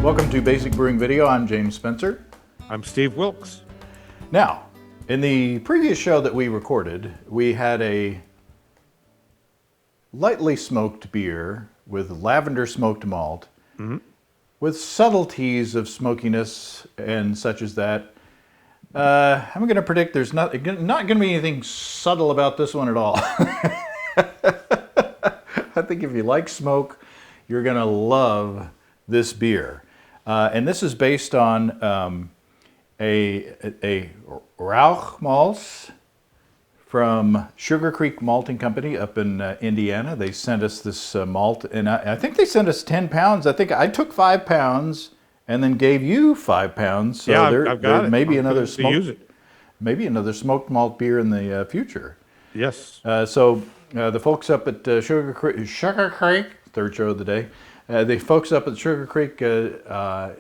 Welcome to Basic Brewing Video. I'm James Spencer. I'm Steve Wilkes. Now, in the previous show that we recorded, we had a lightly smoked beer with lavender smoked malt, with subtleties of smokiness and such as that. I'm going to predict there's not going to be anything subtle about this one at all. I think if you like smoke, you're going to love this beer. And this is based on a Rauchmalz from Sugar Creek Malting Company up in Indiana. They sent us this malt, and I think they sent us 10 pounds. I think I took 5 pounds and then gave you 5 pounds. So yeah, I've got it. May be I'm another maybe another smoked malt beer in the future. Yes. So the folks up at Sugar Creek, third show of the day, the folks up at Sugar Creek are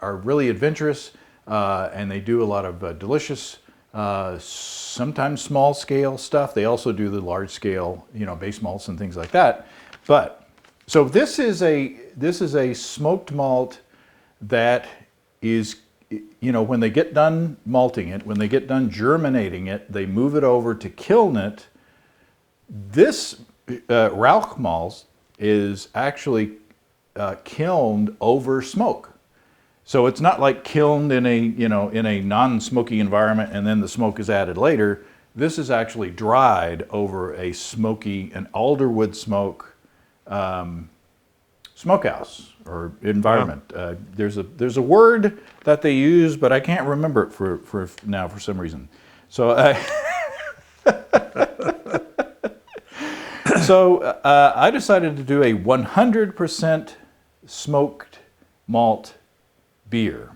really adventurous, and they do a lot of delicious, sometimes small scale stuff. They also do the large scale, base malts and things like that. But so this is a smoked malt that is, when they get done malting it, when they get done germinating it, they move it over to kiln it. This Rauchmalz is actually kilned over smoke. So it's not like kilned in a non-smoky environment and then the smoke is added later. This is actually dried over an alderwood smoke smokehouse or environment. Wow. There's a word that they use, but I can't remember it for now for some reason. So I decided to do a 100% smoked malt beer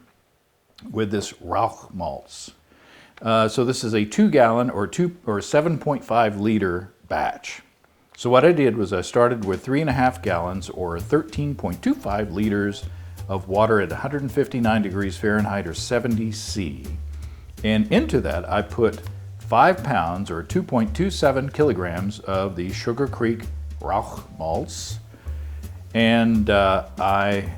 with this Rauchmalz. So this is a 2-gallon or 7.5 liter batch. So what I did was I started with 3.5 gallons or 13.25 liters of water at 159 degrees Fahrenheit or 70 C. And into that I put 5 pounds or 2.27 kilograms of the Sugar Creek Rauchmalz. And I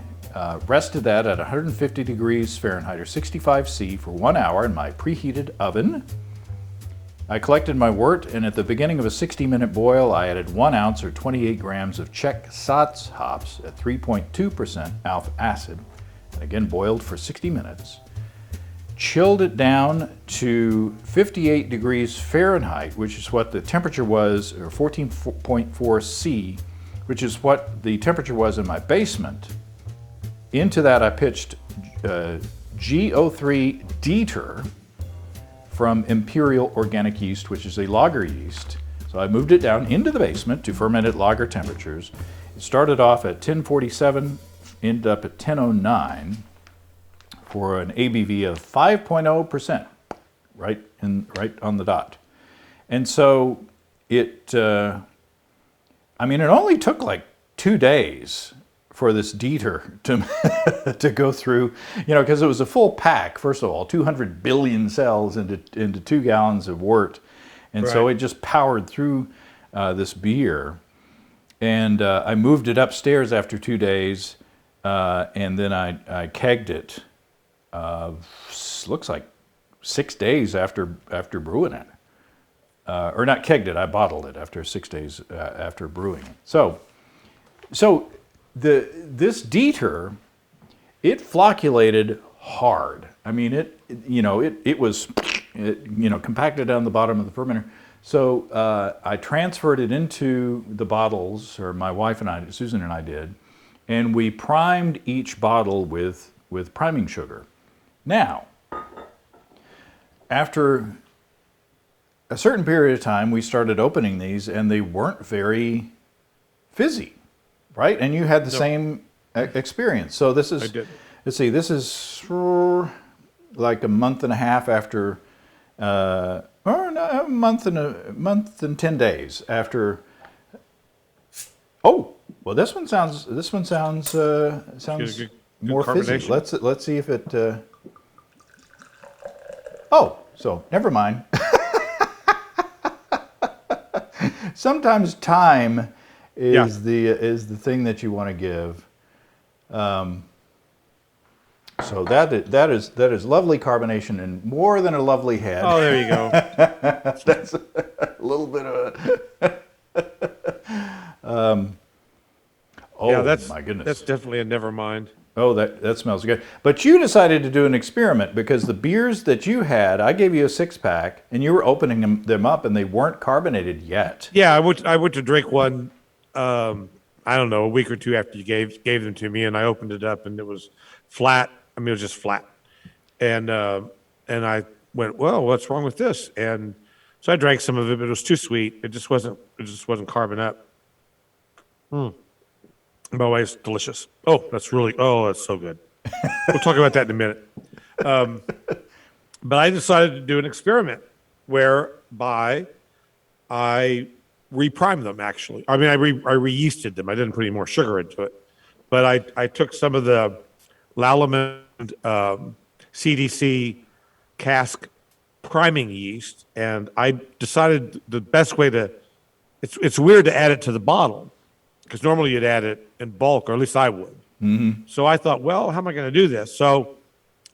rested that at 150 degrees Fahrenheit or 65 C for 1 hour in my preheated oven. I collected my wort, and at the beginning of a 60-minute boil, I added 1 ounce or 28 grams of Czech Saaz hops at 3.2% alpha acid, and again boiled for 60 minutes. Chilled it down to 58 degrees Fahrenheit, which is what the temperature was, or 14.4 C, which is what the temperature was in my basement. Into that I pitched G03 Dieter from Imperial Organic Yeast, which is a lager yeast. So I moved it down into the basement to ferment at lager temperatures. It started off at 1047, ended up at 1009 for an ABV of 5.0%, right on the dot. And so it only took like 2 days for this Dieter to go through, because it was a full pack, first of all, 200 billion cells into 2 gallons of wort. And so it just powered through this beer. And I moved it upstairs after 2 days, and then I kegged it, looks like 6 days after brewing it. Or not kegged it, I bottled it after 6 days after brewing it. So this Dieter, it flocculated hard. I mean, it was compacted down the bottom of the fermenter. So I transferred it into the bottles, or my wife and I, Susan and I did, and we primed each bottle with priming sugar. Now, after a certain period of time, we started opening these, and they weren't very fizzy. Right, and you had the same experience. So this is, let's see, this is like a month and a half after, or no, a month and 10 days after. Oh, well, this one sounds more fizzy. Let's see if it. Oh, so never mind. Sometimes time is the thing that you want to give. So that is lovely carbonation and more than a lovely head. Oh, there you go. That's a little bit of a. Oh Yeah, that's my goodness. that's definitely a never mind. Oh, that smells good. But you decided to do an experiment because the beers that you had, I gave you a 6-pack, and you were opening them up, and they weren't carbonated yet. Yeah, I went to drink one. I don't know, a week or two after you gave them to me, and I opened it up, and it was flat. I mean, it was just flat, and I went, well, what's wrong with this? And so I drank some of it, but it was too sweet. It just wasn't carbon up. By the way, it's delicious. Oh, that's so good. We'll talk about that in a minute. But I decided to do an experiment whereby I reprimed them, actually. I mean, I re-yeasted them. I didn't put any more sugar into it. But I took some of the Lallemand CDC cask priming yeast, and I decided the best way to, it's weird to add it to the bottle, because normally you'd add it in bulk, or at least I would. So I thought, well, how am I going to do this? So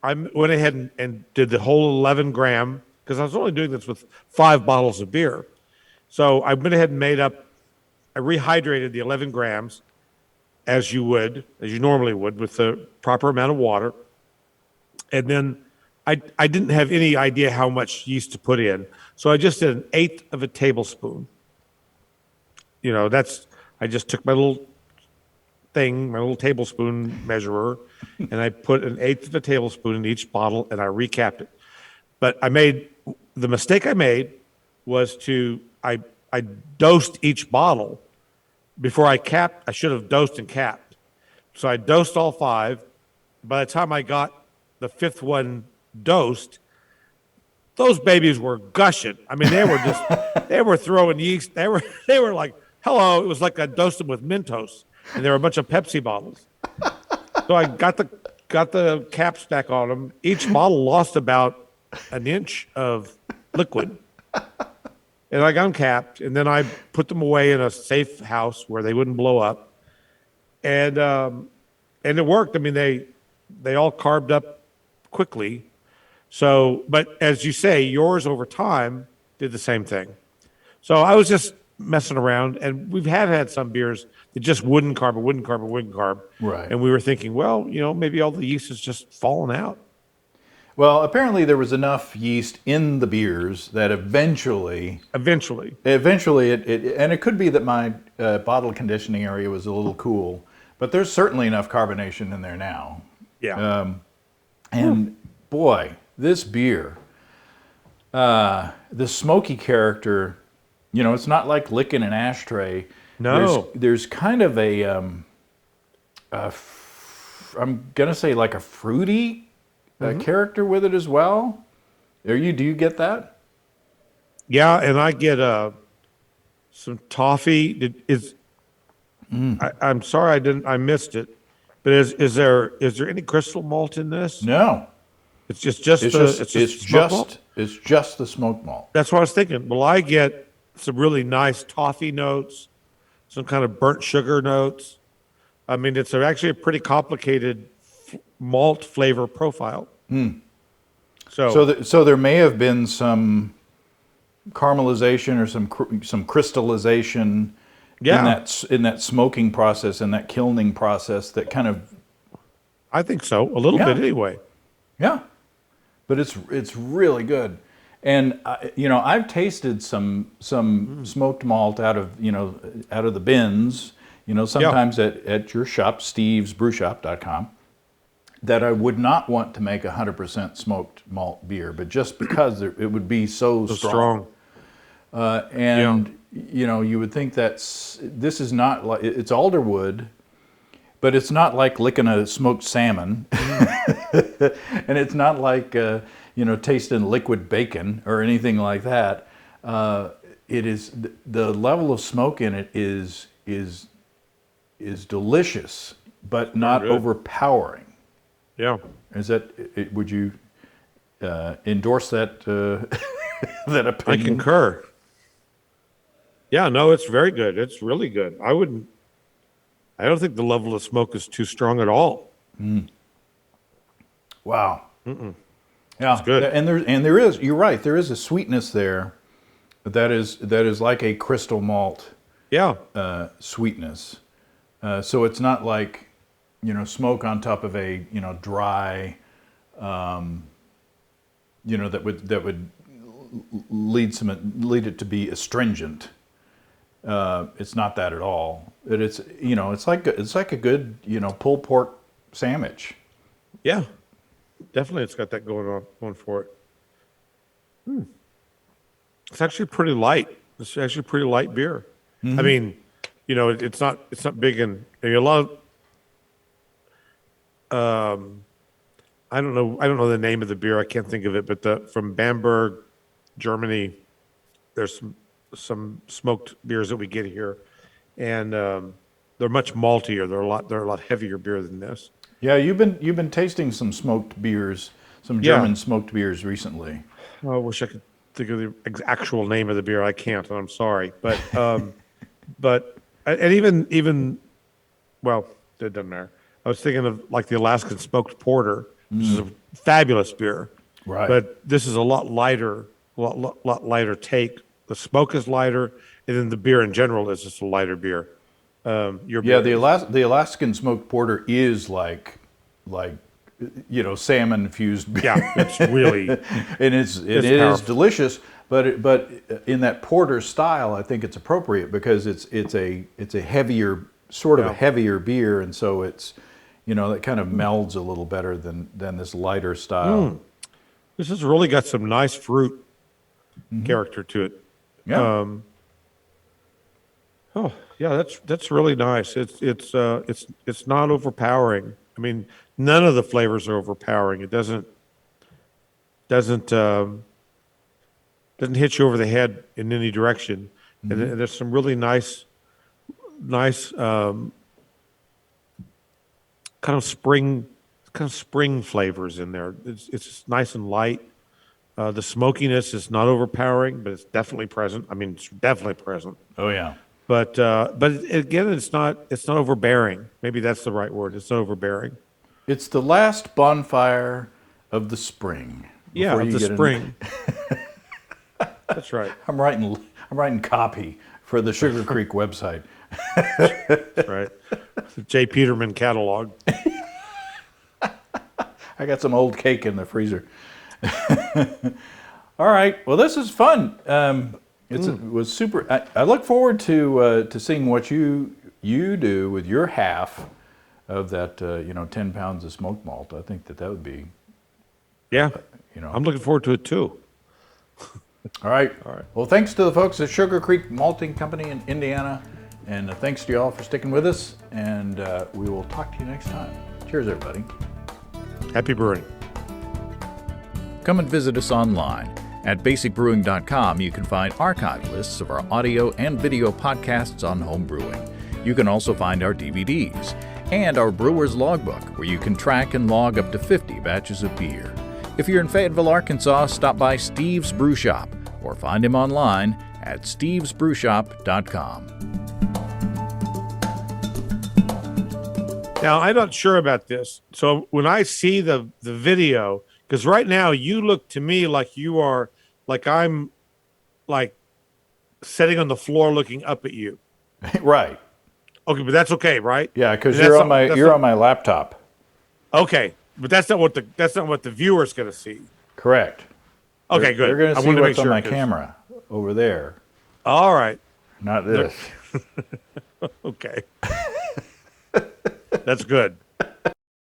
I went ahead and did the whole 11 gram, because I was only doing this with 5 bottles of beer. So I went ahead and I rehydrated the 11 grams as you normally would, with the proper amount of water. And then I didn't have any idea how much yeast to put in. So I just did 1/8 of a tablespoon. I just took my little tablespoon measurer, and I put 1/8 of a tablespoon in each bottle, and I recapped it. But the mistake I made was I dosed each bottle before I capped. I should have dosed and capped. So I dosed all 5. By the time I got the 5th one dosed, those babies were gushing. I mean, they were throwing yeast. They were like, hello. It was like I dosed them with Mentos, and there were a bunch of Pepsi bottles. So I got the caps back on them. Each bottle lost about an inch of liquid. And I got them capped, and then I put them away in a safe house where they wouldn't blow up. And it worked. I mean, they all carved up quickly. So, but as you say, yours over time did the same thing. So I was just messing around, and we've had some beers that just wouldn't carb. Right. And we were thinking, well, maybe all the yeast has just fallen out. Well, apparently there was enough yeast in the beers that eventually it could be that my bottle conditioning area was a little cool, but there's certainly enough carbonation in there now. Yeah. And boy, this beer, the smoky character, it's not like licking an ashtray. No. There's kind of I'm gonna say like a fruity character with it as well. Do you get that? Yeah, and I get some toffee. I'm sorry I missed it. But is there any crystal malt in this? No. It's just the smoked malt. That's what I was thinking. Well, I get some really nice toffee notes, some kind of burnt sugar notes. I mean, it's actually a pretty complicated malt flavor profile. So there may have been some caramelization or some crystallization in that smoking process, in that kilning process, that kind of. I think so, a little bit anyway. Yeah, but it's really good, and I've tasted some smoked malt out of the bins, sometimes at your shop, stevesbrewshop.com, that I would not want to make 100% smoked malt beer, but just because it would be so strong. You would think this is not like, it's alderwood, but it's not like licking a smoked salmon, and it's not like tasting liquid bacon or anything like that. It is the level of smoke in it is delicious, but not overpowering. Yeah. Would you endorse that that opinion? I concur. Yeah, no, it's very good. It's really good. I don't think the level of smoke is too strong at all. Wow. Yeah, good. and there is. You're right. There is a sweetness there, that is like a crystal malt Yeah. sweetness. So it's not like, smoke on top of a dry, that would lead it to be astringent. It's not that at all. It's like a good pulled pork sandwich. Yeah. Definitely, it's got that going for it. It's actually pretty light. It's actually pretty light beer. I mean, it's not big and a lot of I don't know the name of the beer. I can't think of it, but from Bamberg, Germany, there's some smoked beers that we get here, and they're much maltier. They're a lot heavier beer than this. Yeah, you've been tasting some smoked beers, some German smoked beers recently. Oh, I wish I could think of the actual name of the beer. I can't, and I'm sorry. But and even well, it doesn't matter. I was thinking of like the Alaskan smoked porter, which is a fabulous beer. Right. But this is a lot lighter, lot lighter take. The smoke is lighter, and then the beer in general is just a lighter beer. The Alaskan smoked porter is like salmon infused beer. Yeah, it's really and it is delicious. But in that porter style, I think it's appropriate because it's a heavier sort of a heavier beer, and so it's that kind of melds a little better than this lighter style. This has really got some nice fruit character to it. Yeah. Oh yeah, that's really nice. It's not overpowering. I mean, none of the flavors are overpowering. It doesn't hit you over the head in any direction. And there's some really nice kind of spring flavors in there. It's nice and light. The smokiness is not overpowering, but it's definitely present. I mean, it's definitely present. Oh yeah. But again, it's not overbearing. Maybe that's the right word. It's not overbearing. It's the last bonfire of the spring. Yeah, of the spring. That's right. I'm writing copy for the Sugar Creek website. That's right. The J. Peterman catalog. I got some old cake in the freezer. All right. Well, this is fun. It was super. I look forward to seeing what you do with your half of that 10 pounds of smoked malt. I think that would be. Yeah. I'm looking forward to it too. All right. Well, thanks to the folks at Sugar Creek Malting Company in Indiana, and thanks to you all for sticking with us. And we will talk to you next time. Cheers, everybody. Happy brewing. Come and visit us online. At basicbrewing.com, you can find archive lists of our audio and video podcasts on home brewing. You can also find our DVDs and our brewer's logbook, where you can track and log up to 50 batches of beer. If you're in Fayetteville, Arkansas, stop by Steve's Brew Shop or find him online at stevesbrewshop.com. Now, I'm not sure about this. So when I see the video, because right now you look to me like you are, like I'm like sitting on the floor looking up at you. Right. Okay, but that's okay, right? Yeah, because you're on my laptop. Okay, but that's not what the viewer's going to see. Correct. Okay, good. They're going to see what's on my camera over there. All right. Not this. Okay. That's good.